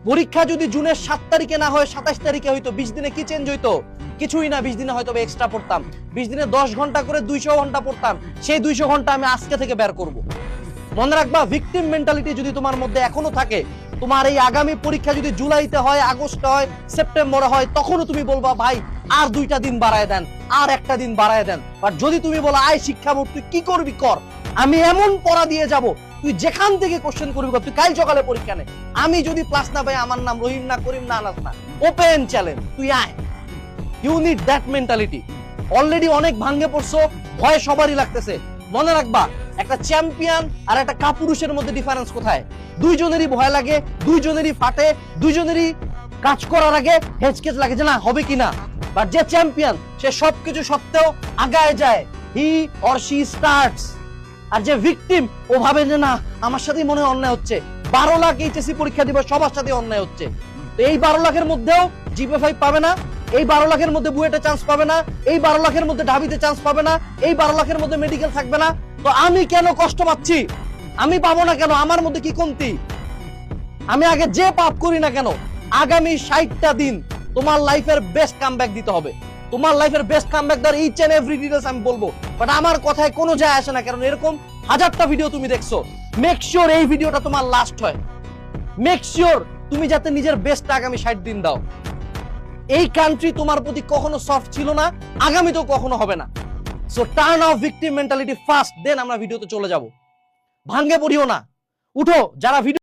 পরীক্ষা যদি জুনের 7 তারিখে না হয় 27 তারিখে হইতো, 20 দিনে কি চেঞ্জ হইতো? কিছুই না। 20 দিনে হয়তো এক্সট্রা পড়তাম, 20 দিনে 10 ঘন্টা করে 200 ঘন্টা পড়তাম। সেই 200 ঘন্টা আমি আজকে থেকে বের করব। মনে রাখবা, ভিকটিম মেন্টালিটি যদি তোমার মধ্যে এখনো থাকে, তোমার এই আগামী পরীক্ষা যদি জুলাইতে হয়, আগস্টে হয়, সেপ্টেম্বরে হয়, তখনও তুমি বলবা ভাই আর 2টা দিন বাড়ায় দেন, আর একটা দিন বাড়ায় দেন। বাট যদি তুমি বলো আয় শিক্ষা বোর্ড তুই কি করবি কর, আমি এমন পড়া দিয়ে যাব, তুই যেখান থেকে কোশ্চেন করবি কর, তুই কাল সকালে পরীক্ষা নে, আমি যদি প্লাস না পাই আমার নাম রহিম না, করিম না, আনাস না, ওপেন চ্যালেঞ্জ, তুই আয়। You need that mentality. Already অনেক ভাঙ্গে পড়ছো, ভয় সবারই লাগতেছে। মনে রাখবা, একটা চ্যাম্পিয়ন আর একটা কাপুরুষের মধ্যে ডিফারেন্স কোথায়? দুইজনেরই ভয় লাগে, দুইজনেরই ফাটে, দুইজনেরই কাজ করার আগে হেচকেচ লাগে যে না হবে কিনা। বাট যে চ্যাম্পিয়ন সে সবকিছু সত্ত্বেও আগায় যায়, হি অর শি স্টার্টস। আর যে ভিকটিম ও ভাবে যে না আমার সাথেই মনে হয় অন্যায় হচ্ছে, 12 লাখ এইচএসসি পরীক্ষা দিব, সবার সাথে অন্যায় হচ্ছে। তো এই 12 লাখের মধ্যেও জিপে 5 পাবে না, এই 12 লাখের মধ্যে বুয়েটে চান্স পাবে না, এই 12 লাখের মধ্যে ঢাবিতে চান্স পাবে না, এই 12 লাখের মধ্যে মেডিকেল থাকবে না। তো আমি কেন কষ্ট পাচ্ছি? আমি পাবো না কেন? আমার মধ্যে কি কমতি? আমি আগে যে পাপ করি না কেন, আগামী 60টা দিন তোমার লাইফের বেস্ট কামব্যাক দিতে হবে। তোমার লাইফের বেস্ট কামব্যাক দেওয়ার ইচ এন্ড এভরি ডিটেইলস আমি বলবো, বাট আমার কথায় কোনো যায় আসে না, কারণ এরকম হাজারটা ভিডিও তুমি দেখছো। মেক শিওর এই ভিডিওটা তোমার লাস্ট হয়। মেক শিওর তুমি যাতে নিজের বেস্ট আগামী 60 দিন দাও। এই কান্ট্রি তোমার প্রতি কখনো সফট ছিল না, আগামীতেও কখনো হবে না। So turn off victim mentality first, then আমরা ভিডিওতে চলে যাব। ভাঙ্গে পড়িও না, উঠো। যারা ভিডিও